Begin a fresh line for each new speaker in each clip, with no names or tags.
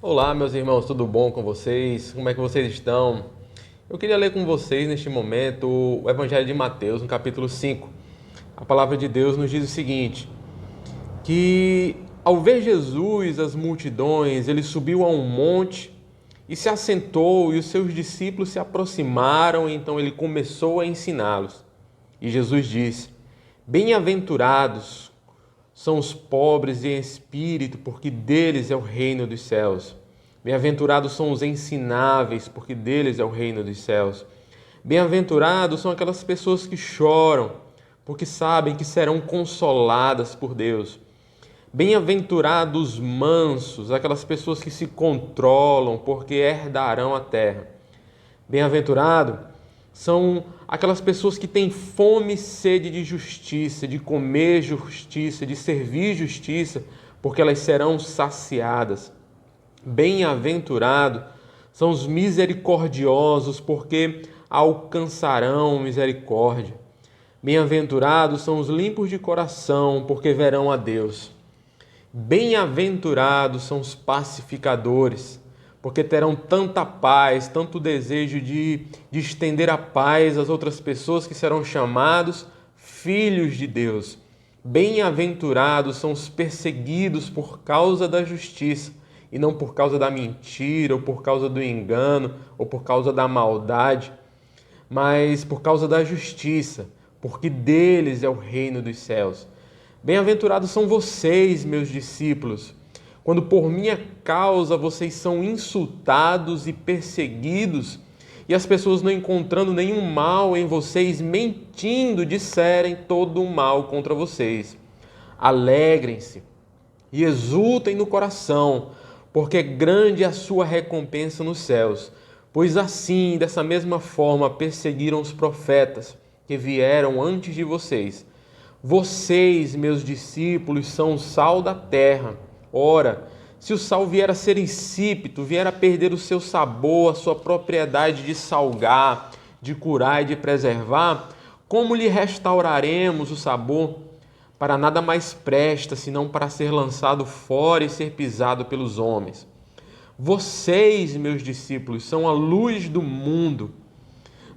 Olá, meus irmãos, tudo bom com vocês? Como é que vocês estão? Eu queria ler com vocês neste momento o Evangelho de Mateus, no capítulo 5. A palavra de Deus nos diz o seguinte: que ao ver Jesus, as multidões, ele subiu a um monte e se assentou, e os seus discípulos se aproximaram, e então ele começou a ensiná-los. E Jesus disse: Bem-aventurados são os pobres em espírito, porque deles é o reino dos céus. Bem-aventurados são os ensináveis, porque deles é o reino dos céus. Bem-aventurados são aquelas pessoas que choram, porque sabem que serão consoladas por Deus. Bem-aventurados mansos, aquelas pessoas que se controlam, porque herdarão a terra. Bem-aventurado são aquelas pessoas que têm fome e sede de justiça, de comer justiça, de servir justiça, porque elas serão saciadas. Bem-aventurado são os misericordiosos, porque alcançarão misericórdia. Bem-aventurados são os limpos de coração, porque verão a Deus. Bem-aventurados são os pacificadores, porque terão tanta paz, tanto desejo de estender a paz às outras pessoas, que serão chamados filhos de Deus. Bem-aventurados são os perseguidos por causa da justiça, e não por causa da mentira, ou por causa do engano, ou por causa da maldade, mas por causa da justiça, porque deles é o reino dos céus. Bem-aventurados são vocês, meus discípulos, quando por minha causa vocês são insultados e perseguidos, e as pessoas, não encontrando nenhum mal em vocês, mentindo, disserem todo o mal contra vocês. Alegrem-se e exultem no coração, porque grande é a sua recompensa nos céus, pois assim, dessa mesma forma, perseguiram os profetas que vieram antes de vocês. Vocês, meus discípulos, são o sal da terra. Ora, se o sal vier a ser insípido, vier a perder o seu sabor, a sua propriedade de salgar, de curar e de preservar, como lhe restauraremos o sabor? Para nada mais presta, senão para ser lançado fora e ser pisado pelos homens. Vocês, meus discípulos, são a luz do mundo.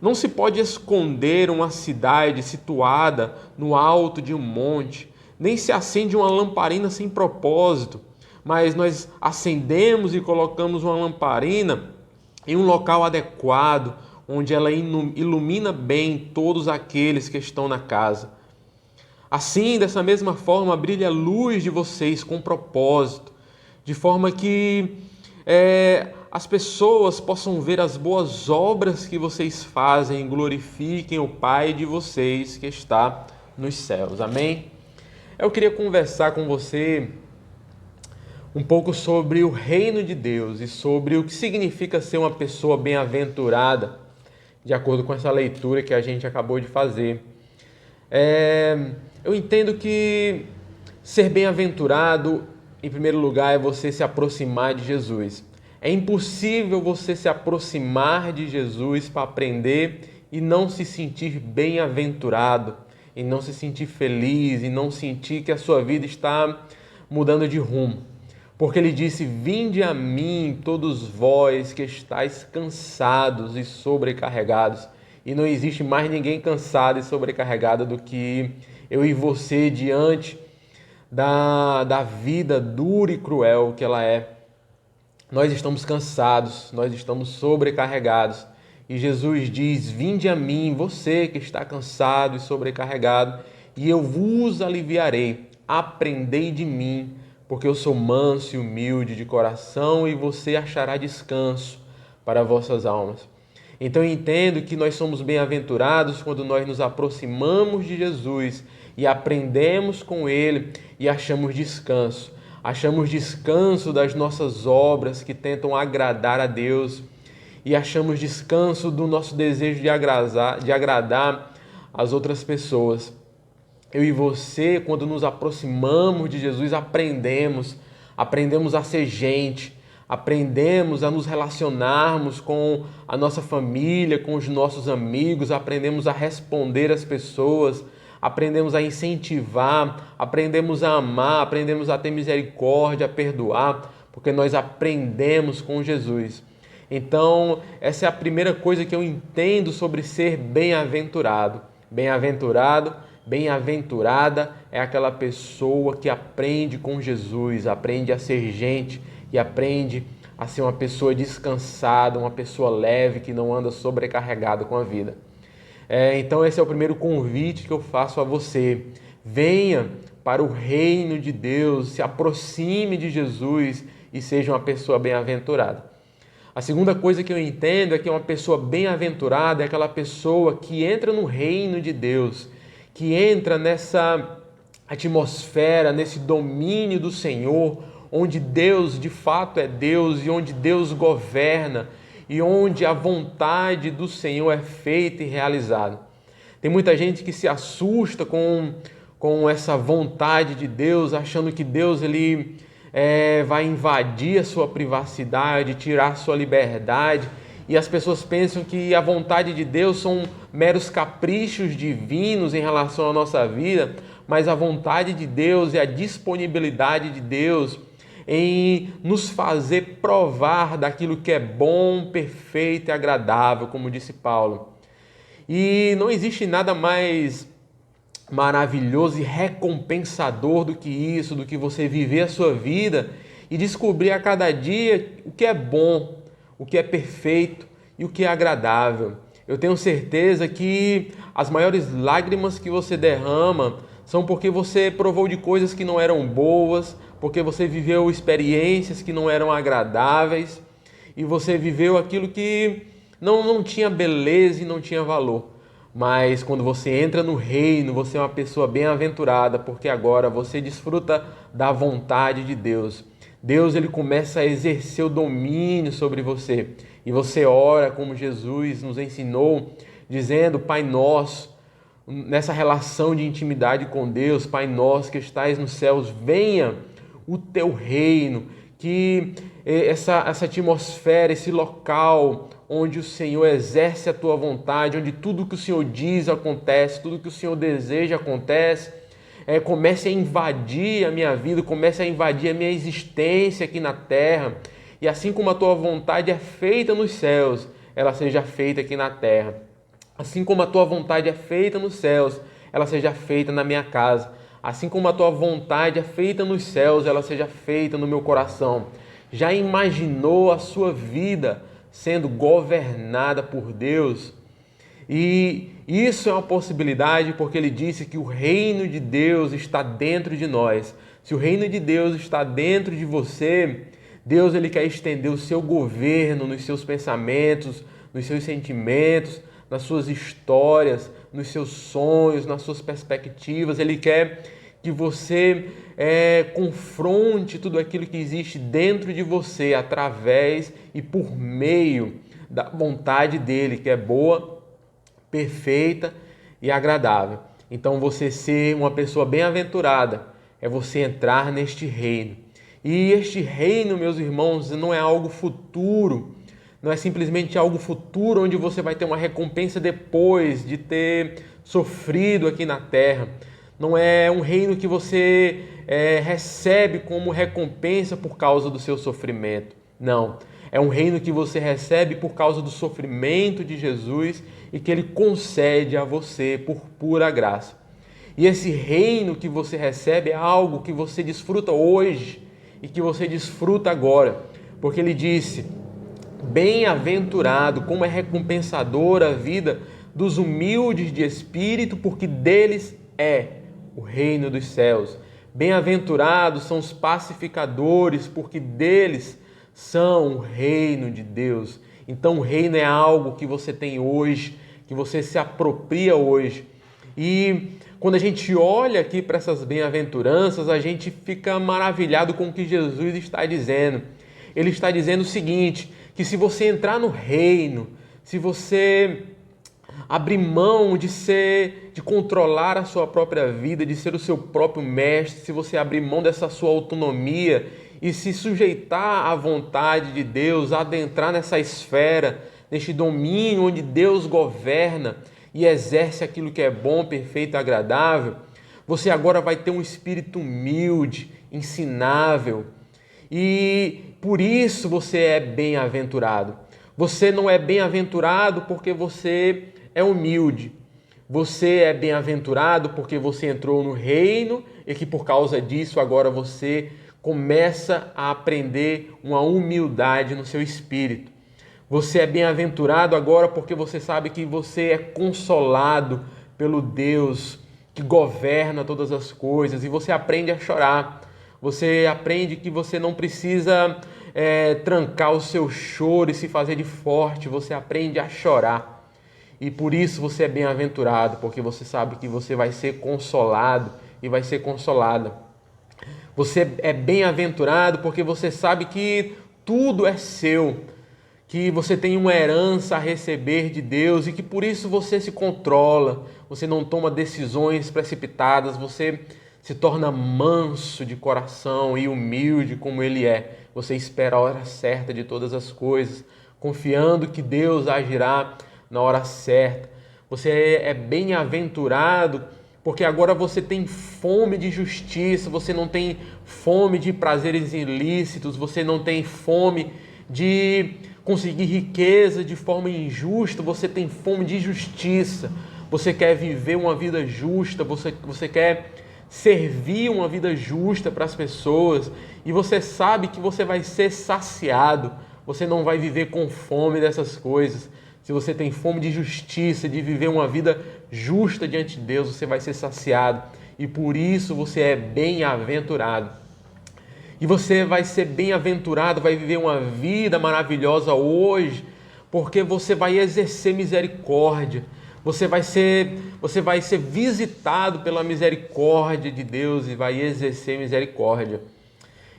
Não se pode esconder uma cidade situada no alto de um monte, nem se acende uma lamparina sem propósito, mas nós acendemos e colocamos uma lamparina em um local adequado, onde ela ilumina bem todos aqueles que estão na casa. Assim, dessa mesma forma, brilha a luz de vocês com propósito, de forma que as pessoas possam ver as boas obras que vocês fazem e glorifiquem o Pai de vocês que está nos céus. Amém? Eu queria conversar com você um pouco sobre o reino de Deus e sobre o que significa ser uma pessoa bem-aventurada, de acordo com essa leitura que a gente acabou de fazer. Eu entendo que ser bem-aventurado, em primeiro lugar, é você se aproximar de Jesus. É impossível você se aproximar de Jesus para aprender e não se sentir bem-aventurado, e não se sentir feliz, e não sentir que a sua vida está mudando de rumo. Porque ele disse: Vinde a mim, todos vós que estáis cansados e sobrecarregados. E não existe mais ninguém cansado e sobrecarregado do que eu e você diante da vida dura e cruel que ela é. Nós estamos cansados, nós estamos sobrecarregados. E Jesus diz: Vinde a mim, você que está cansado e sobrecarregado, e eu vos aliviarei. Aprendei de mim, porque eu sou manso e humilde de coração, e você achará descanso para vossas almas. Então eu entendo que nós somos bem-aventurados quando nós nos aproximamos de Jesus e aprendemos com Ele e achamos descanso. Achamos descanso das nossas obras que tentam agradar a Deus, e achamos descanso do nosso desejo de agradar as outras pessoas. Eu e você, quando nos aproximamos de Jesus, aprendemos a ser gente, aprendemos a nos relacionarmos com a nossa família, com os nossos amigos, aprendemos a responder às pessoas, aprendemos a incentivar, aprendemos a amar, aprendemos a ter misericórdia, a perdoar, porque nós aprendemos com Jesus. Então, essa é a primeira coisa que eu entendo sobre ser bem-aventurado. Bem-aventurado, bem-aventurada é aquela pessoa que aprende com Jesus, aprende a ser gente e aprende a ser uma pessoa descansada, uma pessoa leve, que não anda sobrecarregada com a vida. Então esse é o primeiro convite que eu faço a você. Venha para o reino de Deus, se aproxime de Jesus e seja uma pessoa bem-aventurada. A segunda coisa que eu entendo é que uma pessoa bem-aventurada é aquela pessoa que entra no reino de Deus, que entra nessa atmosfera, nesse domínio do Senhor, onde Deus de fato é Deus e onde Deus governa e onde a vontade do Senhor é feita e realizada. Tem muita gente que se assusta com essa vontade de Deus, achando que Deus vai invadir a sua privacidade, tirar a sua liberdade, e as pessoas pensam que a vontade de Deus são meros caprichos divinos em relação à nossa vida, mas a vontade de Deus é a disponibilidade de Deus em nos fazer provar daquilo que é bom, perfeito e agradável, como disse Paulo. E não existe nada mais maravilhoso e recompensador do que isso, do que você viver a sua vida e descobrir a cada dia o que é bom, o que é perfeito e o que é agradável. Eu tenho certeza que as maiores lágrimas que você derrama são porque você provou de coisas que não eram boas, porque você viveu experiências que não eram agradáveis e você viveu aquilo que não tinha beleza e não tinha valor. Mas quando você entra no reino, você é uma pessoa bem-aventurada, porque agora você desfruta da vontade de Deus. Deus ele começa a exercer o domínio sobre você. E você ora como Jesus nos ensinou, dizendo: Pai nosso, nessa relação de intimidade com Deus, Pai nosso que estais nos céus, venha o teu reino, que essa atmosfera, esse local onde o Senhor exerce a tua vontade, onde tudo que o Senhor diz acontece, tudo que o Senhor deseja acontece, comece a invadir a minha vida, comece a invadir a minha existência aqui na terra, e assim como a tua vontade é feita nos céus, ela seja feita aqui na terra. Assim como a tua vontade é feita nos céus, ela seja feita na minha casa. Assim como a tua vontade é feita nos céus, ela seja feita no meu coração. Já imaginou a sua vida sendo governada por Deus? E isso é uma possibilidade porque ele disse que o reino de Deus está dentro de nós. Se o reino de Deus está dentro de você, Deus ele quer estender o seu governo nos seus pensamentos, nos seus sentimentos, nas suas histórias, nos seus sonhos, nas suas perspectivas. Ele quer que você confronte tudo aquilo que existe dentro de você através e por meio da vontade dele, que é boa, perfeita e agradável. Então você ser uma pessoa bem-aventurada é você entrar neste reino. E este reino, meus irmãos, não é algo futuro, não é simplesmente algo futuro onde você vai ter uma recompensa depois de ter sofrido aqui na terra. Não é um reino que você recebe como recompensa por causa do seu sofrimento. Não, é um reino que você recebe por causa do sofrimento de Jesus e que ele concede a você por pura graça. E esse reino que você recebe é algo que você desfruta hoje e que você desfruta agora, porque ele disse: bem-aventurado, como é recompensadora a vida dos humildes de espírito, porque deles é o reino dos céus. Bem-aventurados são os pacificadores, porque deles são o reino de Deus. Então o reino é algo que você tem hoje, que você se apropria hoje. E quando a gente olha aqui para essas bem-aventuranças, a gente fica maravilhado com o que Jesus está dizendo. Ele está dizendo o seguinte, que se você entrar no reino, se você abrir mão de controlar a sua própria vida, de ser o seu próprio mestre, se você abrir mão dessa sua autonomia e se sujeitar à vontade de Deus, adentrar nessa esfera, neste domínio onde Deus governa e exerce aquilo que é bom, perfeito e agradável, você agora vai ter um espírito humilde, ensinável, e por isso você é bem-aventurado. Você não é bem-aventurado porque você é humilde. Você é bem-aventurado porque você entrou no reino e que por causa disso agora você começa a aprender uma humildade no seu espírito. Você é bem-aventurado agora porque você sabe que você é consolado pelo Deus que governa todas as coisas e você aprende a chorar. Você aprende que você não precisa trancar o seu choro e se fazer de forte. Você aprende a chorar. E por isso você é bem-aventurado, porque você sabe que você vai ser consolado e vai ser consolada. Você é bem-aventurado porque você sabe que tudo é seu, que você tem uma herança a receber de Deus e que por isso você se controla, você não toma decisões precipitadas, você se torna manso de coração e humilde como Ele é. Você espera a hora certa de todas as coisas, confiando que Deus agirá na hora certa. Você é bem-aventurado porque agora você tem fome de justiça, você não tem fome de prazeres ilícitos, você não tem fome de conseguir riqueza de forma injusta, você tem fome de justiça. Você quer viver uma vida justa, você quer servir uma vida justa para as pessoas e você sabe que você vai ser saciado, você não vai viver com fome dessas coisas. Se você tem fome de justiça, de viver uma vida justa diante de Deus, você vai ser saciado e por isso você é bem-aventurado. E você vai ser bem-aventurado, vai viver uma vida maravilhosa hoje, porque você vai exercer misericórdia. Você vai ser visitado pela misericórdia de Deus e vai exercer misericórdia.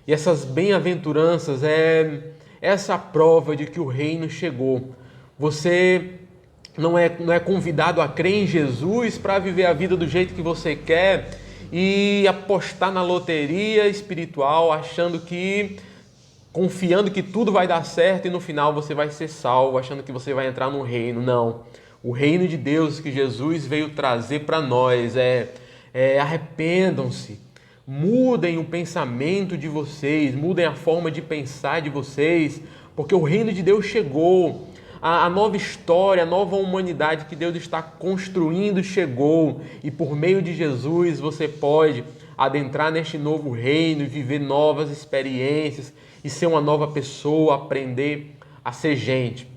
E essas bem-aventuranças é essa prova de que o reino chegou. Você não é convidado a crer em Jesus para viver a vida do jeito que você quer e apostar na loteria espiritual, confiando que tudo vai dar certo e no final você vai ser salvo, achando que você vai entrar no reino. Não. O reino de Deus que Jesus veio trazer para nós arrependam-se, mudem o pensamento de vocês, mudem a forma de pensar de vocês, porque o reino de Deus chegou. A nova história, a nova humanidade que Deus está construindo chegou e por meio de Jesus você pode adentrar neste novo reino e viver novas experiências e ser uma nova pessoa, aprender a ser gente.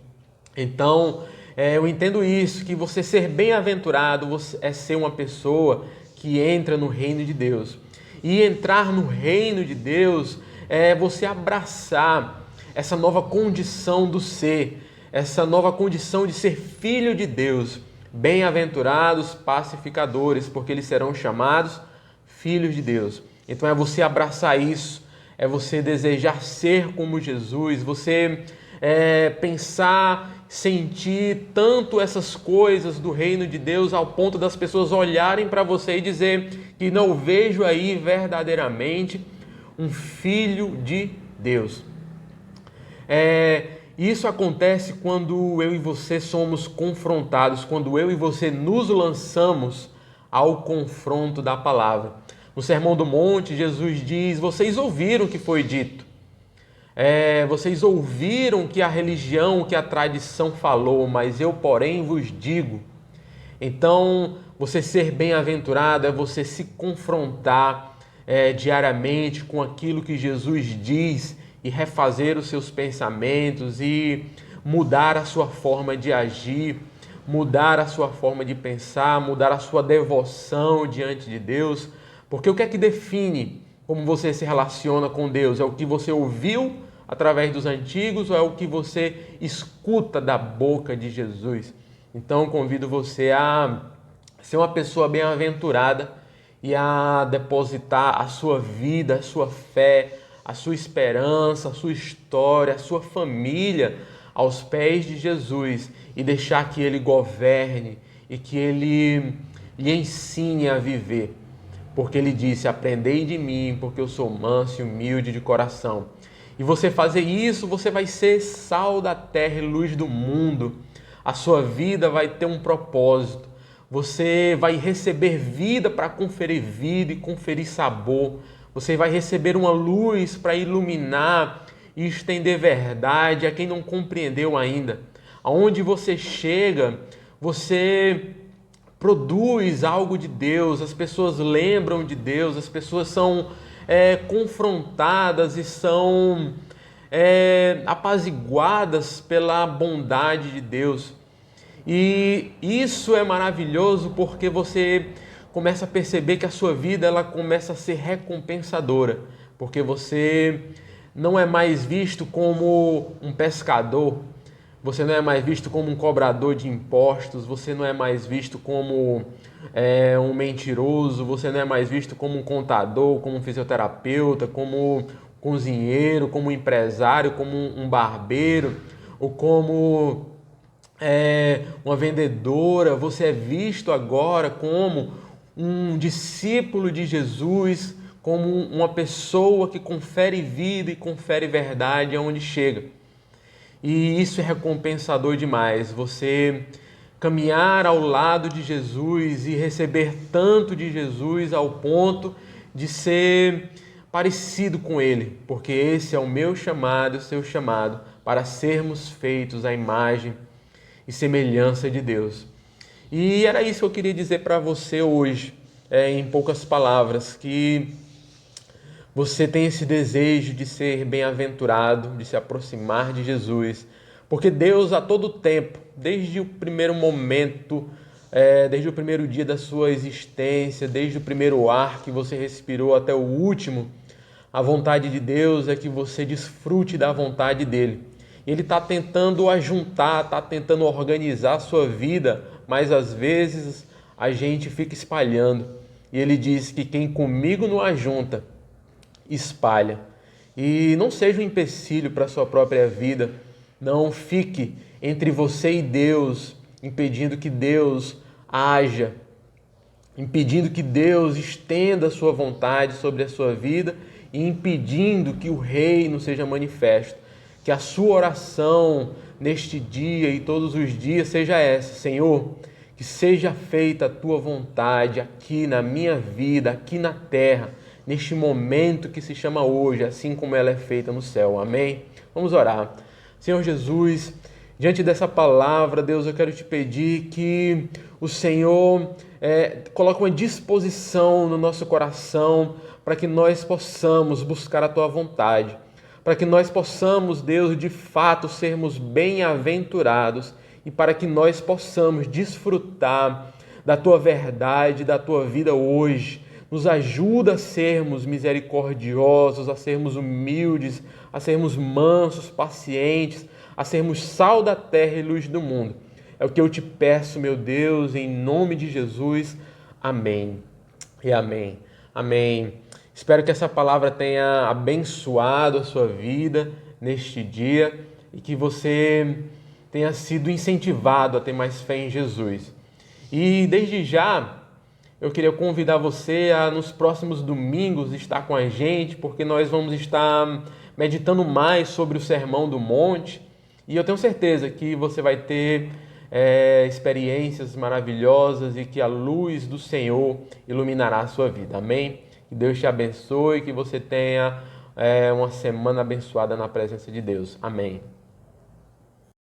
Então, eu entendo isso, que você ser bem-aventurado é ser uma pessoa que entra no reino de Deus. E entrar no reino de Deus é você abraçar essa nova condição do ser, essa nova condição de ser filho de Deus. Bem-aventurados pacificadores, porque eles serão chamados filhos de Deus. Então é você abraçar isso, é você desejar ser como Jesus, você pensar, sentir tanto essas coisas do reino de Deus ao ponto das pessoas olharem para você e dizer que não vejo aí verdadeiramente um filho de Deus. Isso acontece quando eu e você somos confrontados, quando eu e você nos lançamos ao confronto da palavra. No Sermão do Monte, Jesus diz: vocês ouviram o que foi dito. Vocês ouviram que a religião, que a tradição falou, mas eu, porém, vos digo. Então, você ser bem-aventurado é você se confrontar diariamente com aquilo que Jesus diz e refazer os seus pensamentos e mudar a sua forma de agir, mudar a sua forma de pensar, mudar a sua devoção diante de Deus. Porque o que é que define como você se relaciona com Deus? É o que você ouviu através dos antigos ou é o que você escuta da boca de Jesus? Então, convido você a ser uma pessoa bem-aventurada e a depositar a sua vida, a sua fé, a sua esperança, a sua história, a sua família aos pés de Jesus e deixar que Ele governe e que Ele lhe ensine a viver. Porque Ele disse: aprendei de mim, porque eu sou manso e humilde de coração. E você fazer isso, você vai ser sal da terra e luz do mundo. A sua vida vai ter um propósito. Você vai receber vida para conferir vida e conferir sabor. Você vai receber uma luz para iluminar e estender verdade a quem não compreendeu ainda. Aonde você chega, você produz algo de Deus, as pessoas lembram de Deus, as pessoas são confrontadas e são apaziguadas pela bondade de Deus. E isso é maravilhoso porque você começa a perceber que a sua vida ela começa a ser recompensadora, porque você não é mais visto como um pescador, você não é mais visto como um cobrador de impostos, você não é mais visto como um mentiroso, você não é mais visto como um contador, como um fisioterapeuta, como um cozinheiro, como um empresário, como um barbeiro, ou como uma vendedora. Você é visto agora como um discípulo de Jesus, como uma pessoa que confere vida e confere verdade aonde chega. E isso é recompensador demais, você caminhar ao lado de Jesus e receber tanto de Jesus ao ponto de ser parecido com Ele, porque esse é o meu chamado, o seu chamado, para sermos feitos à imagem e semelhança de Deus. E era isso que eu queria dizer para você hoje, em poucas palavras, que você tem esse desejo de ser bem-aventurado, de se aproximar de Jesus, porque Deus a todo tempo, desde o primeiro momento, desde o primeiro dia da sua existência, desde o primeiro ar que você respirou até o último, a vontade de Deus é que você desfrute da vontade dele. Ele está tentando ajuntar, está tentando organizar a sua vida, mas às vezes a gente fica espalhando. E ele diz que quem comigo não ajunta, espalha. E não seja um empecilho para a sua própria vida. Não fique entre você e Deus, impedindo que Deus haja, impedindo que Deus estenda a sua vontade sobre a sua vida e impedindo que o reino seja manifesto. Que a sua oração neste dia e todos os dias seja essa: Senhor, que seja feita a tua vontade aqui na minha vida, aqui na terra, neste momento que se chama hoje, assim como ela é feita no céu. Amém? Vamos orar. Senhor Jesus, diante dessa palavra, Deus, eu quero te pedir que o Senhor coloque uma disposição no nosso coração para que nós possamos buscar a tua vontade, para que nós possamos, Deus, de fato sermos bem-aventurados e para que nós possamos desfrutar da tua verdade, da tua vida hoje. Nos ajuda a sermos misericordiosos, a sermos humildes, a sermos mansos, pacientes, a sermos sal da terra e luz do mundo. É o que eu te peço, meu Deus, em nome de Jesus. Amém e amém. Amém. Espero que essa palavra tenha abençoado a sua vida neste dia e que você tenha sido incentivado a ter mais fé em Jesus. E desde já, eu queria convidar você a nos próximos domingos estar com a gente, porque nós vamos estar meditando mais sobre o Sermão do Monte e eu tenho certeza que você vai ter experiências maravilhosas e que a luz do Senhor iluminará a sua vida. Amém? Que Deus te abençoe e que você tenha uma semana abençoada na presença de Deus. Amém.